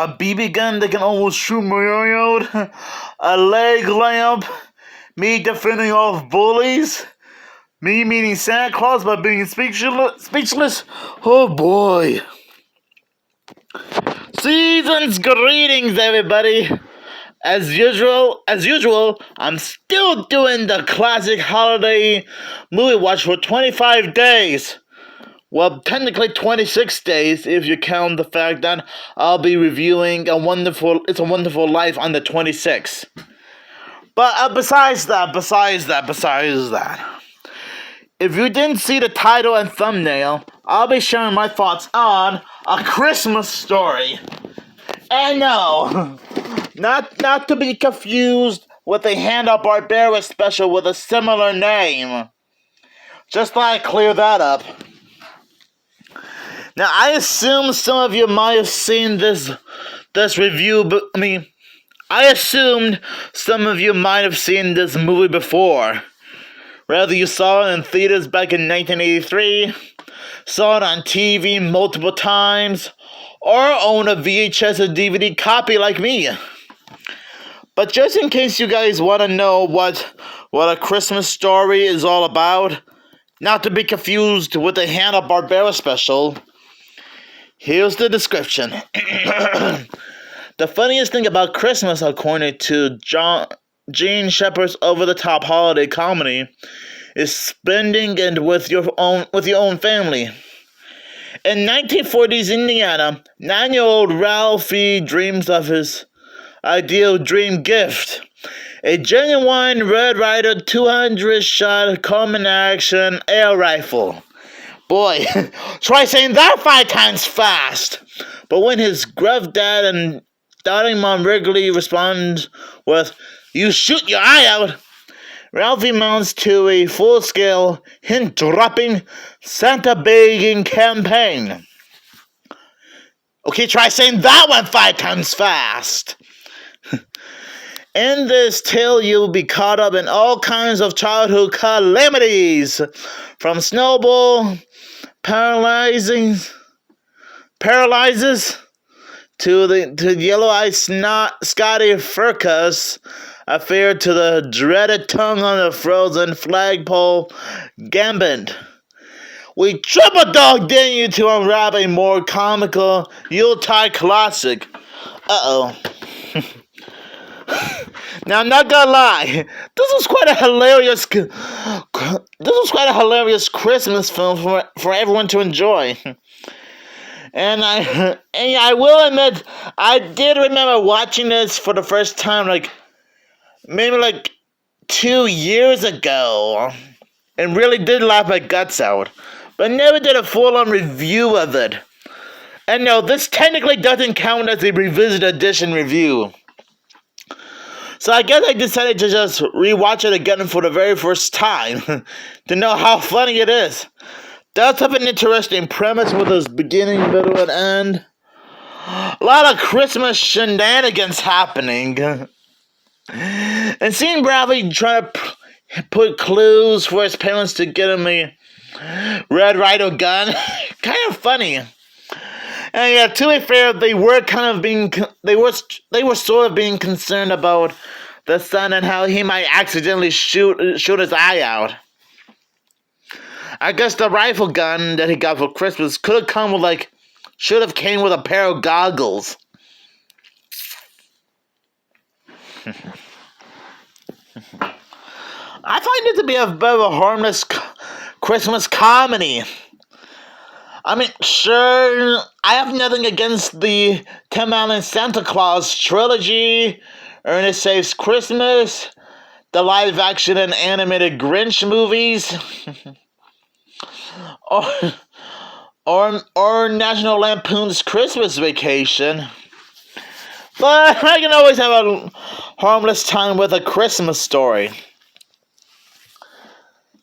a BB gun that can almost shoot my eye out, a leg lamp, me defending off bullies, me meeting Santa Claus by being speechless. Oh boy. Season's greetings, everybody. As usual, I'm still doing the classic holiday movie watch for 25 days. Well, technically 26 days if you count the fact that I'll be reviewing It's a Wonderful Life on the 26th. But besides that, if you didn't see the title and thumbnail, I'll be sharing my thoughts on A Christmas Story. And no, not to be confused with a Hanna-Barbera special with a similar name. Just thought I'd clear that up. Now, I assume some of you might have seen this review, but I assumed some of you might have seen this movie before. Whether you saw it in theaters back in 1983, saw it on TV multiple times, or own a VHS or DVD copy like me. But just in case you guys want to know what A Christmas Story is all about, not to be confused with the Hanna-Barbera special, here's the description. The funniest thing about Christmas, according to Gene Shepard's over-the-top holiday comedy, is spending it with your own family. In 1940s Indiana, 9-year-old Ralphie dreams of his ideal dream gift: a genuine Red Ryder 200-shot common-action air rifle. Boy, try saying that 5 times fast! But when his gruff dad and doubting mom regularly respond with, "You shoot your eye out," Ralphie mounts to a full-scale, hint-dropping, Santa-begging campaign. Okay, try saying that one 5 times fast! In this tale, you'll be caught up in all kinds of childhood calamities, from snowball paralyzes to the yellow-eyed Scotty Furcus affair, to the dreaded tongue on the frozen flagpole gambit. We triple dogged in you to unwrap a more comical Yuletide classic. Uh-oh. Now, I'm not gonna lie, this was quite a hilarious Christmas film for everyone to enjoy. And I will admit, I did remember watching this for the first time, maybe 2 years ago, and really did laugh my guts out, but never did a full-on review of it. And no, this technically doesn't count as a revisited edition review. So I guess I decided to just rewatch it again for the very first time to know how funny it is. Does have an interesting premise with its beginning, middle, and end. A lot of Christmas shenanigans happening. And seeing Ralphie try to put clues for his parents to get him a Red Ryder gun, kind of funny. And yeah, to be fair, they were sort of being concerned about the son and how he might accidentally shoot his eye out. I guess the rifle gun that he got for Christmas should have came with a pair of goggles. I find it to be a bit of a harmless Christmas comedy. Sure, I have nothing against the Tim Allen Santa Claus trilogy, Ernest Saves Christmas, the live-action and animated Grinch movies, or National Lampoon's Christmas Vacation. But I can always have a harmless time with A Christmas Story.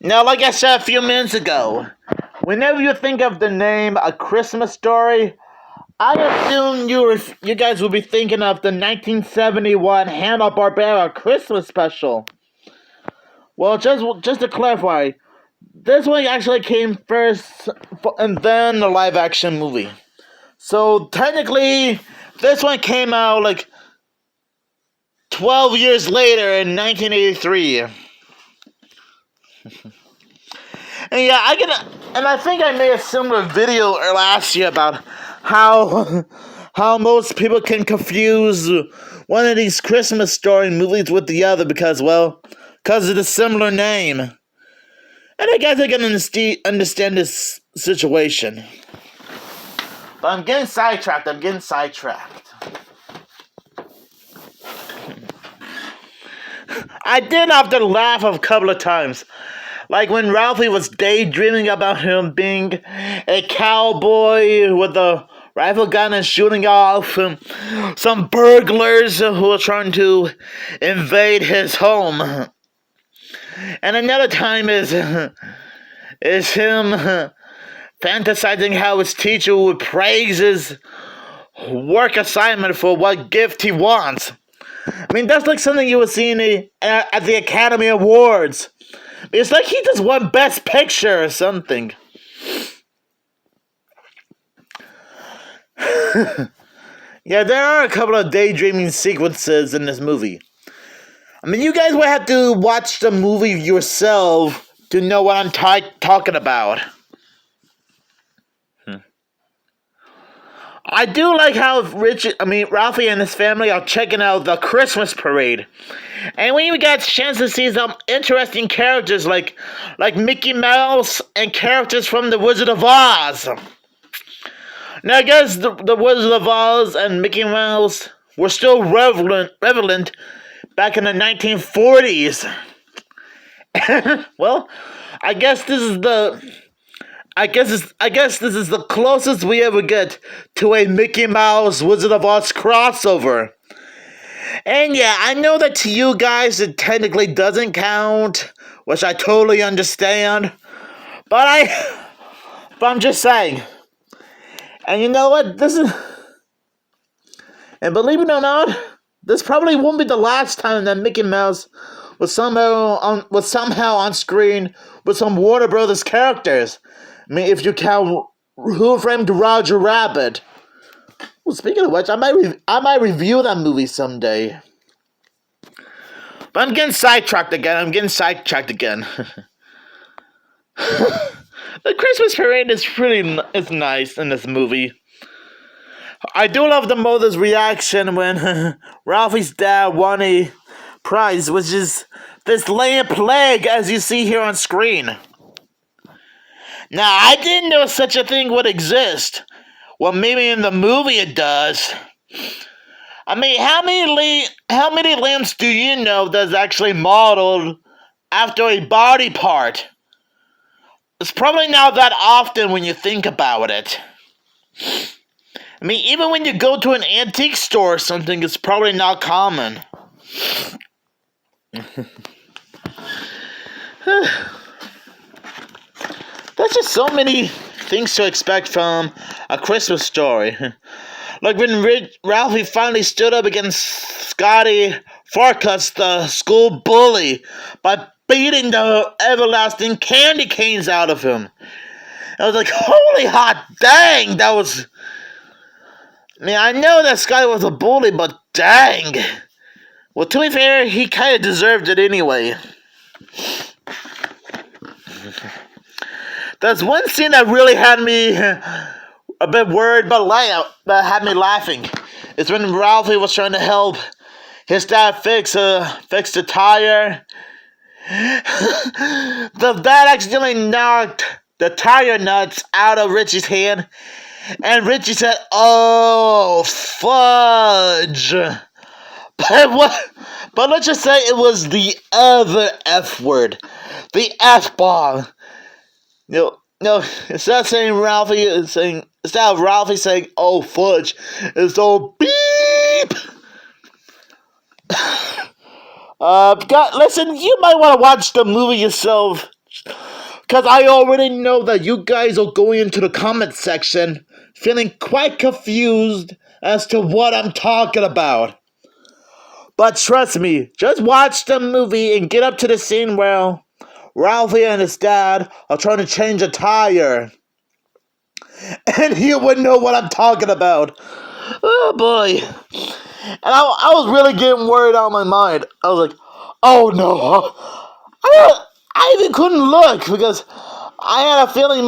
Now, like I said a few minutes ago, whenever you think of the name A Christmas Story, I assume you guys will be thinking of the 1971 Hanna-Barbera Christmas special. Well, just to clarify, this one actually came first and then the live-action movie. So technically, This one came out like 12 years later in 1983. And yeah, I think I made a similar video last year about how most people can confuse one of these Christmas story movies with the other because of the similar name. And I guess I can understand this situation. But I'm getting sidetracked. I did have to laugh a couple of times. Like when Ralphie was daydreaming about him being a cowboy with a rifle gun and shooting off some burglars who were trying to invade his home. And another time is him fantasizing how his teacher would praise his work assignment for what gift he wants. I mean, that's like something you would see at the Academy Awards. It's like he just won Best Picture or something. Yeah, there are a couple of daydreaming sequences in this movie. I mean, you guys would have to watch the movie yourself to know what I'm talking about. I do like how Ralphie and his family are checking out the Christmas parade. And we even got a chance to see some interesting characters like Mickey Mouse and characters from The Wizard of Oz. Now, I guess the Wizard of Oz and Mickey Mouse were still relevant back in the 1940s. Well, I guess this is the closest we ever get to a Mickey Mouse Wizard of Oz crossover. And yeah, I know that to you guys it technically doesn't count, which I totally understand. But I'm just saying. And you know what? And believe it or not, this probably won't be the last time that Mickey Mouse was somehow on screen with some Warner Brothers characters. I mean, if you count Who Framed Roger Rabbit. Well, speaking of which, I might review that movie someday. But I'm getting sidetracked again. The Christmas parade is nice in this movie. I do love the mother's reaction when Ralphie's dad won a prize, which is this lamp leg as you see here on screen. Now, I didn't know such a thing would exist. Well, maybe in the movie it does. I mean, how many lamps do you know that's actually modeled after a body part? It's probably not that often when you think about it. I mean, even when you go to an antique store or something, it's probably not common. There's just so many things to expect from A Christmas Story. Like when Ralphie finally stood up against Scotty Farkas, the school bully, by beating the everlasting candy canes out of him. I was like, holy hot dang, that was... I mean, I know that Scotty was a bully, but dang. Well, to be fair, he kind of deserved it anyway. There's one scene that really had me a bit worried, but had me laughing. It's when Ralphie was trying to help his dad fix the tire. The dad accidentally knocked the tire nuts out of Richie's hand, and Richie said, "Oh, fudge." But let's just say it was the other F word, the F bomb. No, instead of Ralphie saying, "Oh, fudge," it's all beep. Listen, you might want to watch the movie yourself, because I already know that you guys are going into the comment section feeling quite confused as to what I'm talking about. But trust me, just watch the movie and get up to the scene where Ralphie and his dad are trying to change a tire. And you would know what I'm talking about. Oh boy. And I was really getting worried out of my mind. I was like, oh no. I even couldn't look because I had a feeling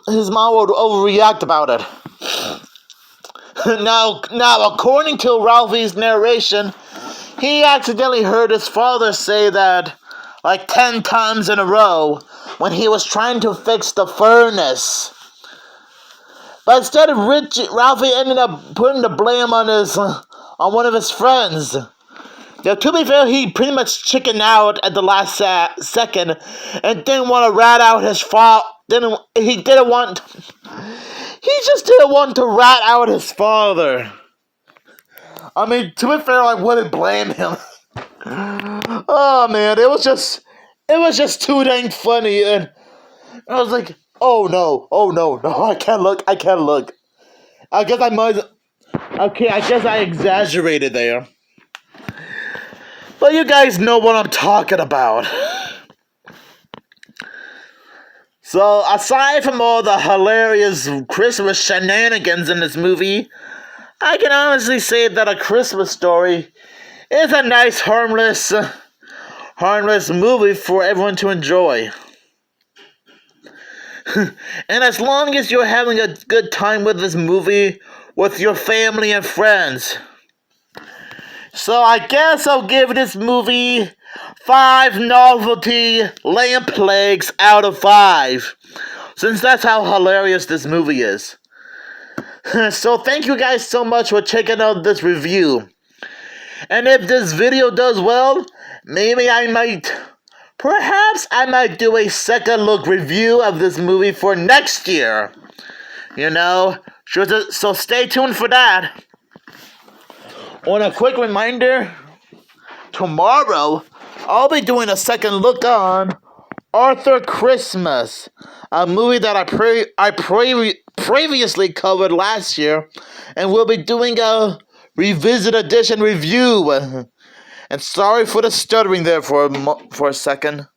his mom would overreact about it. Now, according to Ralphie's narration, he accidentally heard his father say that like 10 times in a row when he was trying to fix the furnace. But instead of Ralphie ended up putting the blame on one of his friends. Now, to be fair, he pretty much chickened out at the last second and didn't want to rat out his father. He just didn't want to rat out his father. I mean, to be fair, I wouldn't blame him. Oh man, it was just too dang funny, and I was like, oh no, I can't look. I guess I guess I exaggerated there. But you guys know what I'm talking about. So, aside from all the hilarious Christmas shenanigans in this movie, I can honestly say that A Christmas Story is a nice, harmless movie for everyone to enjoy. And as long as you're having a good time with this movie with your family and friends. So I guess I'll give this movie 5 novelty lamp legs out of 5. Since that's how hilarious this movie is. So thank you guys so much for checking out this review. And if this video does well, perhaps I might do a second look review of this movie for next year. You know, so stay tuned for that. On a quick reminder, tomorrow I'll be doing a second look on Arthur Christmas, a movie that I previously covered last year, and we'll be doing a revisit edition review. And sorry for the stuttering there for a second.